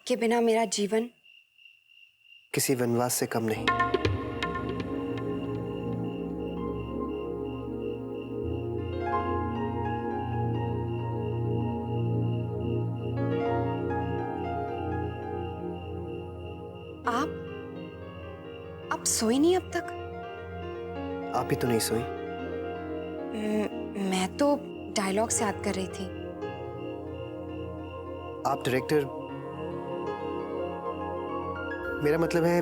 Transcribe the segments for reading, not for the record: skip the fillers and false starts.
आपके बिना मेरा जीवन किसी वनवास से कम नहीं। आप सोई नहीं अब तक? आप ही तो नहीं सोई? मैं तो डायलॉग से याद कर रही थी। आप डायरेक्टर, मेरा मतलब है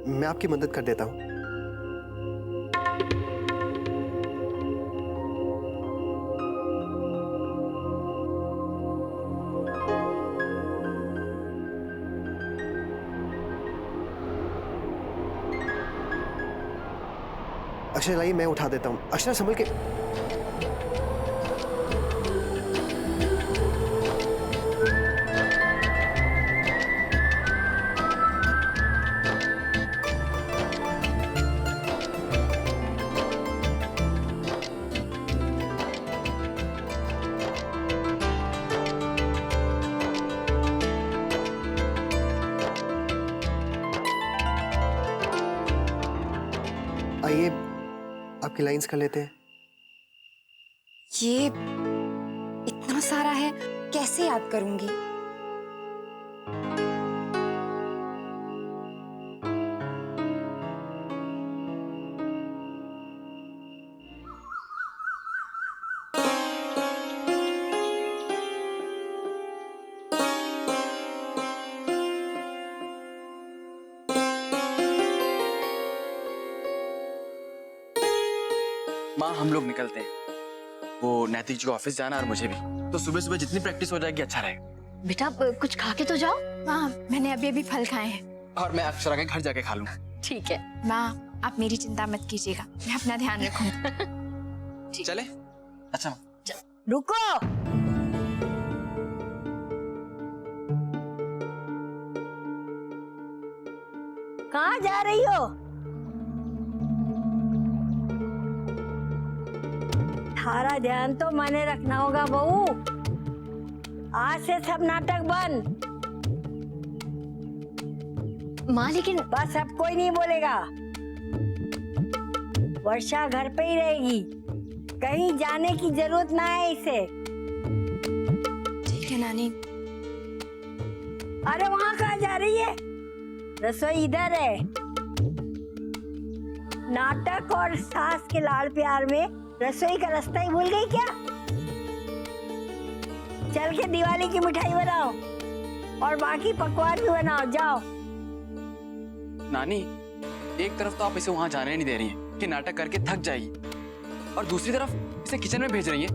मैं आपकी मदद कर देता हूं। अक्षरा लाइए, मैं उठा देता हूं। अक्षरा संभल के। आइए आपकी लाइंस कर लेते हैं। ये इतना सारा है, कैसे याद करूंगी? माँ हम लोग निकलते हैं, वो नैतिक जी को ऑफिस जाना और मुझे भी, तो सुबह सुबह जितनी प्रैक्टिस हो जाएगी अच्छा रहेगा। बेटा कुछ खा के तो जाओ। माँ मैंने अभी अभी फल खाए हैं। और मैं अक्षरा के घर जाके खा लूंगा। ठीक है। माँ आप मेरी चिंता मत कीजिएगा, मैं अपना ध्यान रखूंगी। चले? अच्छा माँ। रुको, कहाँ जा रही हो? थारा ध्यान तो मैंने रखना होगा बहू। आज से सब नाटक बंद। माँ लेकिन बस अब कोई नहीं बोलेगा। वर्षा घर पे ही रहेगी, कहीं जाने की जरूरत ना है इसे। ठीक है नानी। अरे वहाँ कहाँ जा रही है? रसोई इधर है। नाटक और सास के लाड़ प्यार में रसोई का रास्ता ही भूल गई क्या? चल के दिवाली की मिठाई बनाओ और बाकी पकवान भी बनाओ, जाओ। नानी, एक तरफ तो आप इसे वहां जाने नहीं दे रही हैं कि नाटक करके थक जाएगी, और दूसरी तरफ इसे किचन में भेज रही हैं।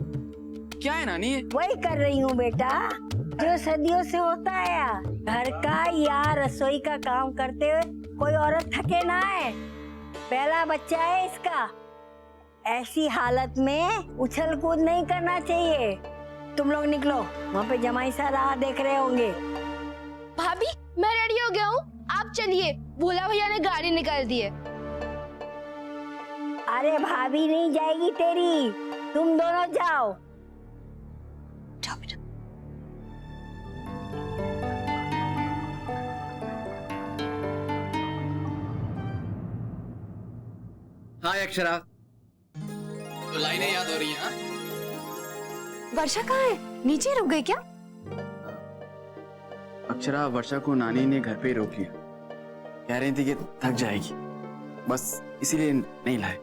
क्या है नानी ये? वही कर रही हूँ बेटा, जो सदियों से होता है। घर का या रसोई का काम करते हुए कोई औरत थके ना है। पहला बच्चा है इसका, ऐसी हालत में उछल कूद नहीं करना चाहिए। तुम लोग निकलो, वहाँ पे जमाई सा राह देख रहे होंगे। भाभी मैं रेडी हो गया हूँ, आप चलिए, भोला भैया ने गाड़ी निकाल दी है। अरे भाभी नहीं जाएगी तेरी, तुम दोनों जाओ। जाओ बेटा। हाय अक्षरा, तो लाइनें याद हो रही हैं? हाँ? वर्षा कहाँ है? नीचे रुक गई क्या? अक्षरा, वर्षा को नानी ने घर पे ही रोक लिया। कह रही थी कि थक जाएगी, बस इसीलिए नहीं लाए।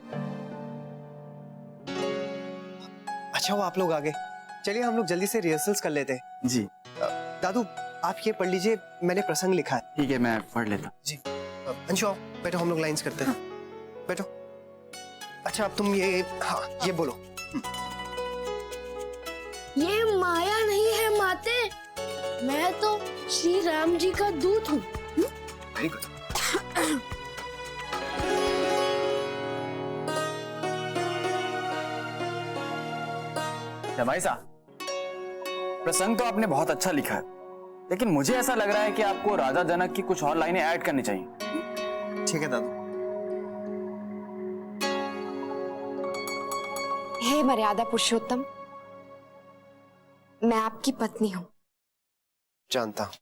अच्छा वो आप लोग आ गए, चलिए हम लोग जल्दी से रिहर्सल्स कर लेते हैं। जी दादू आप ये पढ़ लीजिए, मैंने प्रसंग लिखा है। ठीक है, मैं पढ़ लेता। जी अंशु आओ, बैठो, हम लोग लाइंस करते हैं। बैठो। अच्छा अब तुम ये, हाँ ये बोलो। ये माया नहीं है माते, मैं तो श्री राम जी का दूत हूँ। Very good. भाई साहब, प्रसंग तो आपने बहुत अच्छा लिखा है, लेकिन मुझे ऐसा लग रहा है कि आपको राजा जनक की कुछ और लाइनें ऐड करनी चाहिए। ठीक है दादू। हे मर्यादा पुरुषोत्तम, मैं आपकी पत्नी हूँ। जानता हूं।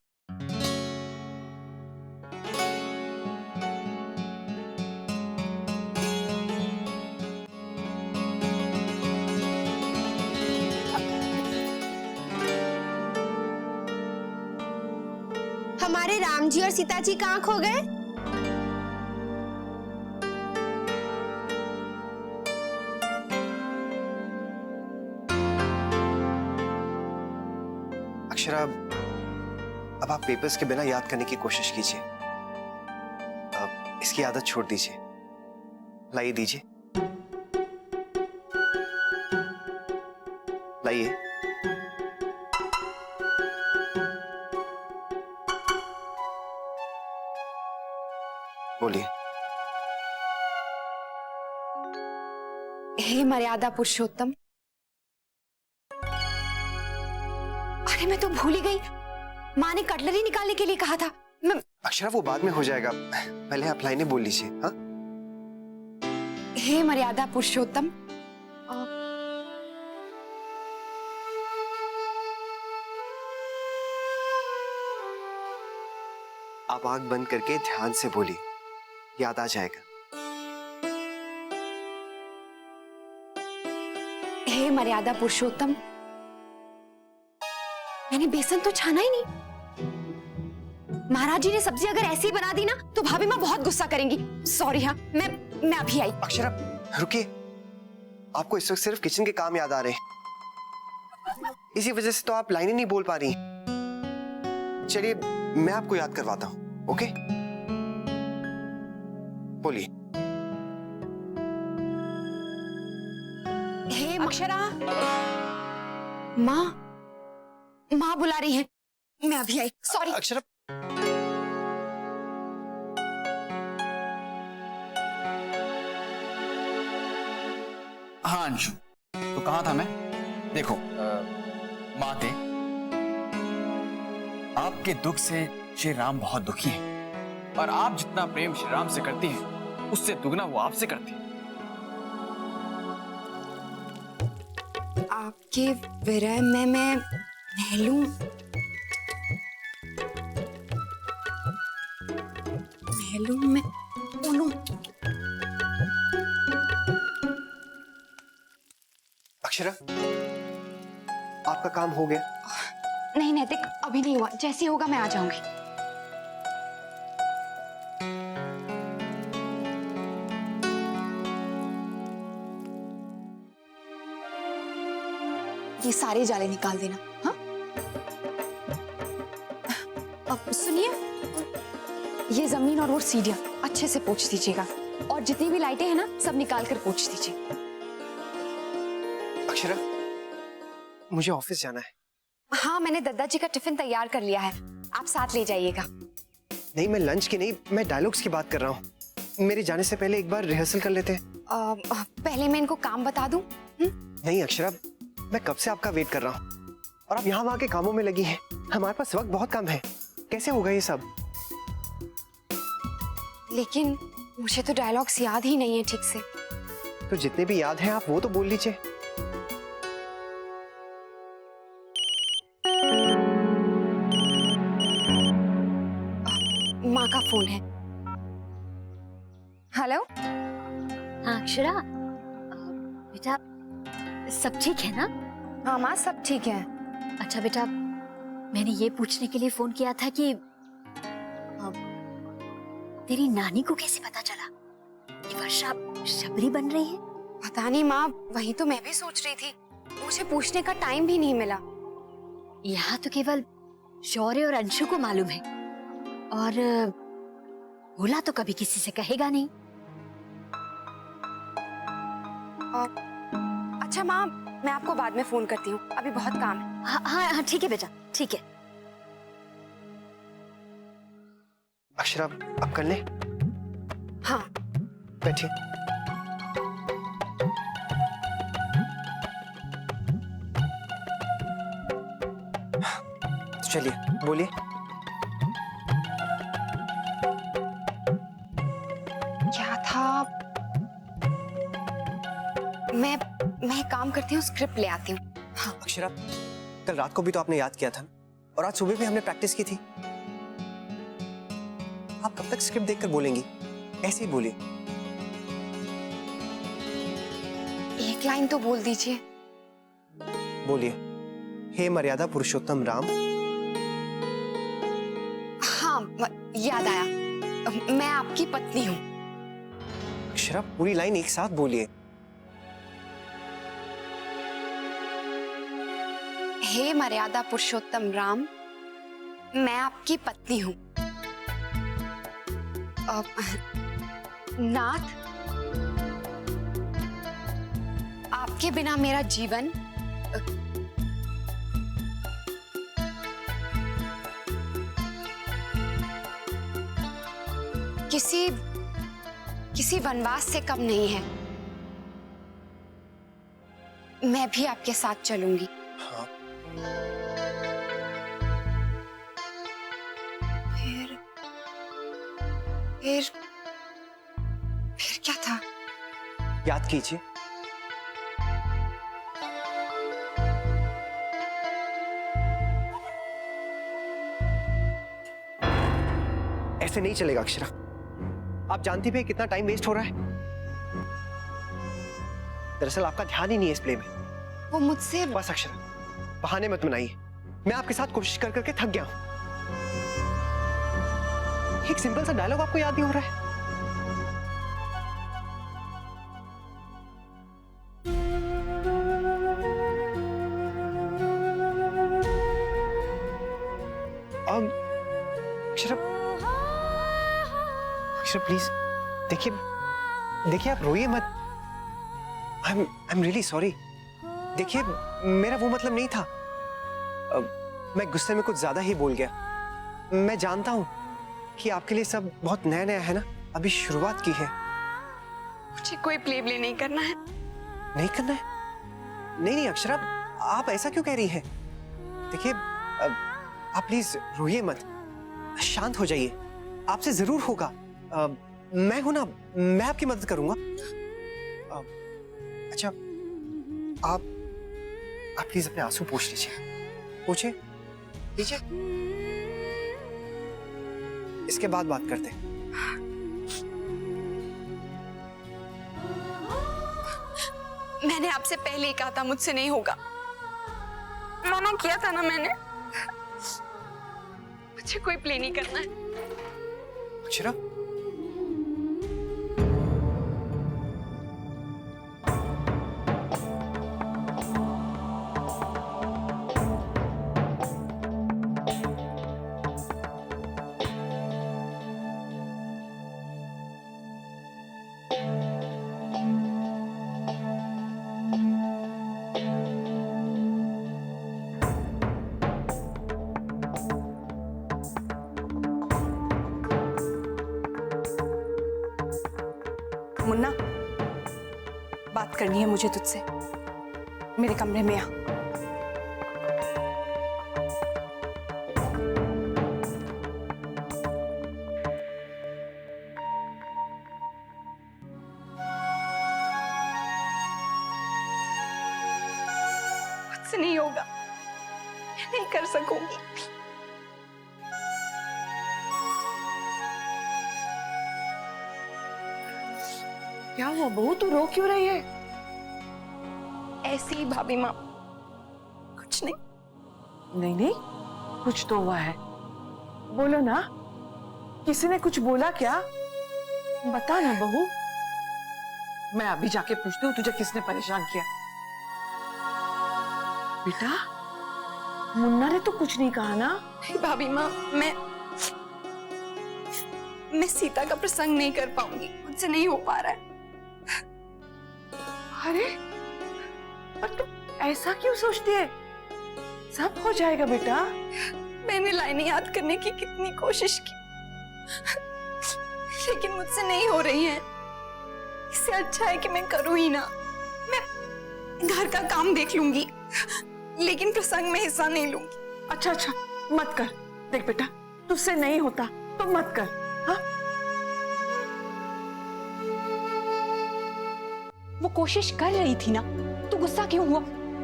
हमारे राम जी और सीता जी कहाँ खो गए? अक्षरा, अब आप पेपर्स के बिना याद करने की कोशिश कीजिए। अब इसकी आदत छोड़ दीजिए। लाइए, दीजिए, लाइए। बोलिए। हे मर्यादा पुरुषोत्तम। अरे मैं तो भूल ही गई, माँ ने कटलरी निकालने के लिए कहा था। मैं अक्षरा, वो बाद में हो जाएगा, पहले आप लाइनें बोल लीजिए। हाँ, हे मर्यादा पुरुषोत्तम। आप आंख बंद करके ध्यान से बोलिए, याद आ जाएगा। हे मर्यादा पुरुषोत्तम, मैंने बेसन तो छाना ही नहीं। महाराज जी ने सब्जी अगर ऐसी ही बना दी ना तो भाभी माँ बहुत गुस्सा करेंगी। सॉरी। हाँ, मैं अभी आई। अक्षरा, रुकिए। आपको इस वक्त सिर्फ किचन के काम याद आ रहे हैं, इसी वजह से तो आप लाइनें नहीं बोल पा रही। चलिए, मैं आपको याद करवाता हूं। ओके, बोलिए। हे अक्षरा, माँ बुला रही है, मैं अभी आई। सॉरी। अक्षरा, हाँ अंशु, तो कहाँ था मैं? देखो माते, आपके दुख से श्री राम बहुत दुखी हैं और आप जितना प्रेम श्री राम से करती हैं उससे दुगना वो आपसे करती हैं। आपके विरह में मैं महलूं में उलूं। अक्षरा, आपका काम हो गया? नहीं नैतिक, अभी नहीं हुआ, जैसे होगा मैं आ जाऊंगी। ये सारे जाले निकाल देना। हाँ, अब सुनिए, ये जमीन और वो सीढ़ियां अच्छे से पोंछ दीजिएगा और जितनी भी लाइटें हैं ना सब निकाल कर पोंछ दीजिए। अक्षरा, मुझे ऑफिस जाना है। हाँ, मैंने दद्दा जी का टिफिन तैयार कर लिया है, आप साथ ले जाइएगा। नहीं, मैं लंच की नहीं, मैं डायलॉग्स की बात कर रहा हूँ। मेरे जाने से पहले एक बार रिहर्सल कर लेते हैं। पहले मैं इनको काम बता दूं? नहीं अक्षरा, मैं कब से आपका वेट कर रहा हूँ और आप यहाँ वहाँ के कामों में लगी हैं। हमारे पास वक्त बहुत कम है, कैसे होगा ये सब? लेकिन मुझे तो डायलॉग्स याद ही नहीं है ठीक से। तो जितने भी याद हैं आप वो तो बोल लीजिए। माँ का फोन है। हेलो। हाँ अक्षरा, बेटा सब ठीक है ना? हाँ माँ, सब ठीक है। अच्छा बेटा, मैंने ये पूछने के लिए फोन किया था कि तेरी नानी को कैसे पता चला कि वर्षा शबरी बन रही है? पता नहीं माँ, वही तो मैं भी सोच रही थी, मुझे पूछने का टाइम भी नहीं मिला। यहाँ तो केवल शौर्य और अंशु को मालूम है और भोला तो कभी किसी से कहेगा नहीं। अच्छा माँ, मैं आपको बाद में फोन करती हूँ, अभी बहुत काम है। हाँ हाँ हाँ, ठीक है बेटा, ठीक है। अक्षरा, अब कर ले। हाँ बैठिए। चलिए बोलिए। क्या था? मैं काम करती हूँ, स्क्रिप्ट ले आती हूँ। हाँ। अक्षरा, कल रात को भी तो आपने याद किया था और आज सुबह भी हमने प्रैक्टिस की थी। आप कब तक स्क्रिप्ट देखकर बोलेंगी? ऐसे ही बोलिए। एक लाइन तो बोल दीजिए। बोलिए। हे मर्यादा पुरुषोत्तम राम। हाँ, याद आया, मैं आपकी पत्नी हूँ। अक्षरा, पूरी लाइन एक साथ बोलिए। हे मर्यादा पुरुषोत्तम राम, मैं आपकी पत्नी हूँ। नाथ, आपके बिना मेरा जीवन किसी वनवास से कम नहीं है। मैं भी आपके साथ चलूंगी। हाँ। फिर क्या था? याद कीजिए। ऐसे नहीं चलेगा अक्षरा। आप जानती भी हैं कितना टाइम वेस्ट हो रहा है। दरअसल आपका ध्यान ही नहीं है इस प्ले में। वो मुझसे बस अक्षरा, बहाने मत बनाइए। मैं आपके साथ कोशिश कर करके थक गया हूं। एक सिंपल सा डायलॉग आपको याद नहीं हो रहा है? अक्षरा, अक्षरा प्लीज देखिए, देखिए आप रोइए मत। I am really sorry. देखिए, मेरा वो मतलब नहीं था। मैं गुस्से में कुछ ज्यादा ही बोल गया। मैं जानता हूं कि आपके लिए सब बहुत नया नया है ना, अभी शुरुआत की है। मुझे कोई प्ले नहीं करना है। नहीं करना है? नहीं नहीं अक्षरा, आप ऐसा क्यों कह रही हैं? देखिए, आप प्लीज रोइए मत, शांत हो जाइए। आपसे जरूर होगा। मैं हूं ना, मैं आपकी मदद करूंगा। अच्छा, आप प्लीज अपने आंसू पोंछ लीजिए। पोंछे लीजिए, इसके बाद बात करते हैं। मैंने आपसे पहले ही कहा था मुझसे नहीं होगा। मना किया था ना मैंने। मुझे कोई प्ले नहीं करना है। अक्षरा, मुन्ना, बात करनी है मुझे तुझसे। मेरे कमरे में आ। मुझसे नहीं होगा, मैं नहीं कर सकूंगी। क्या हुआ बहू, तू रो क्यों रही है? ऐसी ही भाभी माँ, कुछ नहीं। नहीं नहीं, कुछ तो हुआ है। बोलो ना, किसी ने कुछ बोला क्या? बता ना बहू। मैं अभी जाके पूछती हूँ तुझे किसने परेशान किया। बेटा, मुन्ना ने तो कुछ नहीं कहा ना? नहीं भाभी माँ, मैं सीता का प्रसंग नहीं कर पाऊंगी। मुझसे नहीं हो पा रहा है। अरे, पर तू ऐसा क्यों सोचती है? सब हो जाएगा बेटा। मैंने लाइनें याद करने की कितनी कोशिश की, लेकिन मुझसे नहीं हो रही है। इससे अच्छा है कि मैं करूं ही ना। मैं घर का काम देख लूंगी, लेकिन प्रसंग में हिस्सा नहीं लूंगी। अच्छा अच्छा, मत कर। देख बेटा, तुझसे नहीं होता तो मत कर। हाँ, वो कोशिश कर रही थी ना, तो गुस्सा क्यों हुआ?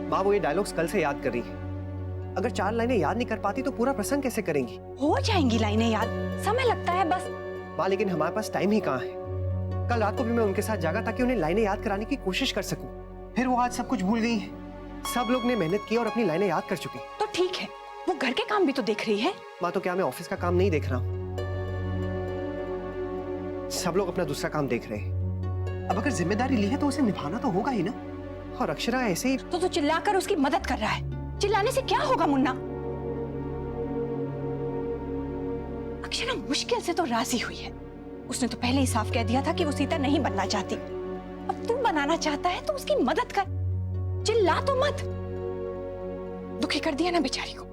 माँ वो ये डायलॉग्स कल से याद कर रही है। अगर 4 लाइनें याद नहीं कर पाती तो पूरा प्रसंग कैसे करेंगी? हो जाएंगी लाइनें याद, समय लगता है बस। माँ, लेकिन हमारे पास टाइम ही कहाँ है। कल रात को भी मैं उनके साथ जागा ताकि उन्हें लाइनें याद कराने की कोशिश कर सकूं। फिर वो आज सब कुछ भूल गई हैं। सब लोग ने मेहनत की और अपनी लाइनें याद कर चुके। तो ठीक है, वो घर के काम भी तो देख रही है। माँ, तो क्या मैं ऑफिस का काम नहीं देख रहा हूँ? सब लोग अपना दूसरा काम देख रहे हैं। अब अगर जिम्मेदारी ली है तो उसे निभाना तो होगा ही ना। और अक्षरा ऐसे ही तो तू चिल्लाकर उसकी मदद कर रहा है। चिल्लाने से क्या होगा मुन्ना? अक्षरा मुश्किल से तो राजी हुई है। उसने तो पहले ही साफ कह दिया था कि वो सीता नहीं बनना चाहती। अब तू बनाना चाहता है तो उसकी मदद कर, चिल्ला तो मत। दुखी कर दिया ना बेचारी को।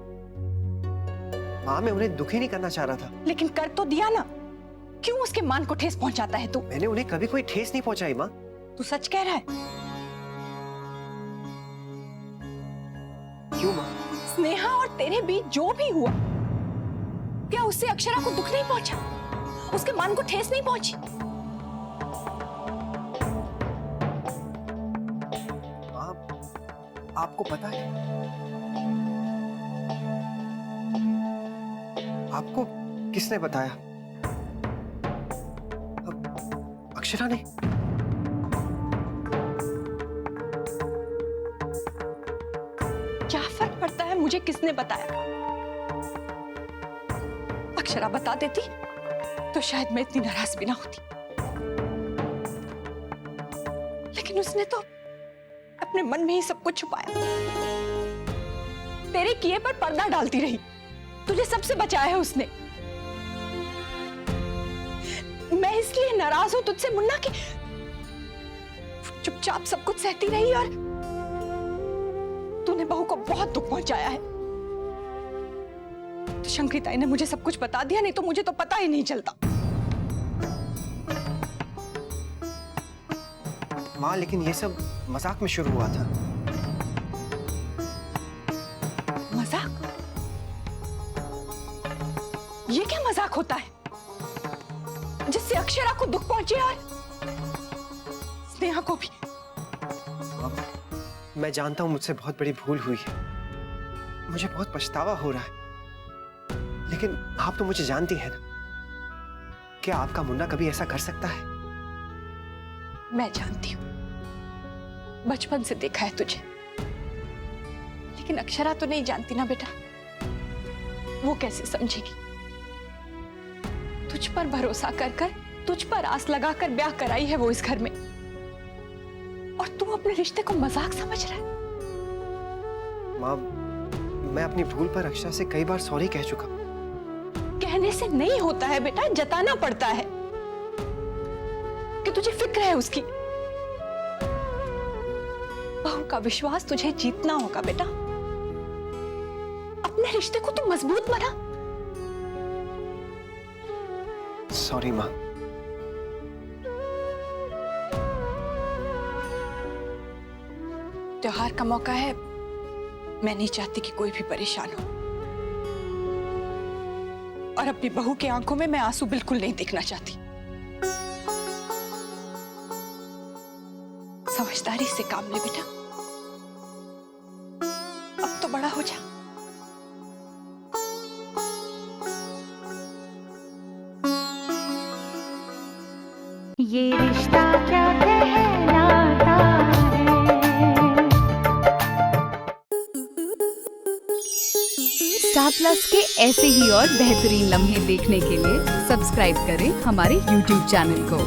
माँ, मैं उन्हें दुखी नहीं करना चाह रहा था। लेकिन कर तो दिया ना। क्यों उसके मान को ठेस पहुंचाता है तू? मैंने उन्हें कभी कोई ठेस नहीं पहुंचाई माँ। तू सच कह रहा है? क्यों माँ? स्नेहा और तेरे बीच जो भी हुआ, क्या उससे अक्षरा को दुख नहीं पहुंचा? उसके मान को ठेस नहीं पहुंची? माँ, आपको पता है, आपको किसने बताया? अक्षरा ने। क्या फर्क पड़ता है मुझे किसने बताया? अक्षरा बता देती तो शायद मैं इतनी नाराज भी ना होती। लेकिन उसने तो अपने मन में ही सब कुछ छुपाया। तेरे किए पर पर्दा डालती रही। तुझे सबसे बचाया है उसने। मैं इसलिए नाराज हूं तुझसे मुन्ना कि चुपचाप सब कुछ सहती रही और तूने बहू को बहुत दुख पहुंचाया है। तो शंकरिताई ने मुझे सब कुछ बता दिया, नहीं तो मुझे तो पता ही नहीं चलता। माँ, लेकिन ये सब मजाक में शुरू हुआ था। मजाक? ये क्या मजाक होता है जिससे अक्षरा को दुख पहुंचे और स्नेहा को भी? मैं जानता हूं मुझसे बहुत बड़ी भूल हुई है। मुझे बहुत पछतावा हो रहा है। लेकिन आप तो मुझे जानती हैं ना। क्या आपका मुन्ना कभी ऐसा कर सकता है? मैं जानती हूं, बचपन से देखा है तुझे। लेकिन अक्षरा तो नहीं जानती ना बेटा। वो कैसे समझेगी? तुझ पर भरोसा कर कर, तुझ पर आस लगाकर ब्याह कराई है वो इस घर में, और तू अपने रिश्ते को मजाक समझ रहा है। माँ, मैं अपनी भूल पर अक्षरा से कई बार सॉरी कह चुका। कहने से नहीं होता है बेटा, जताना पड़ता है कि तुझे फिक्र है उसकी। बहू का विश्वास तुझे जीतना होगा बेटा। अपने रिश्ते को तू मजबूत बना। सॉरी माँ। त्योहार का मौका है, मैं नहीं चाहती कि कोई भी परेशान हो। और अपनी बहू की आंखों में मैं आंसू बिल्कुल नहीं देखना चाहती। समझदारी से काम ले बेटा। अब तो बड़ा हो जा। ये रिश्ता क्या कहलाता है। स्टार प्लस के ऐसे ही और बेहतरीन लम्हे देखने के लिए सब्सक्राइब करें हमारे YouTube चैनल को।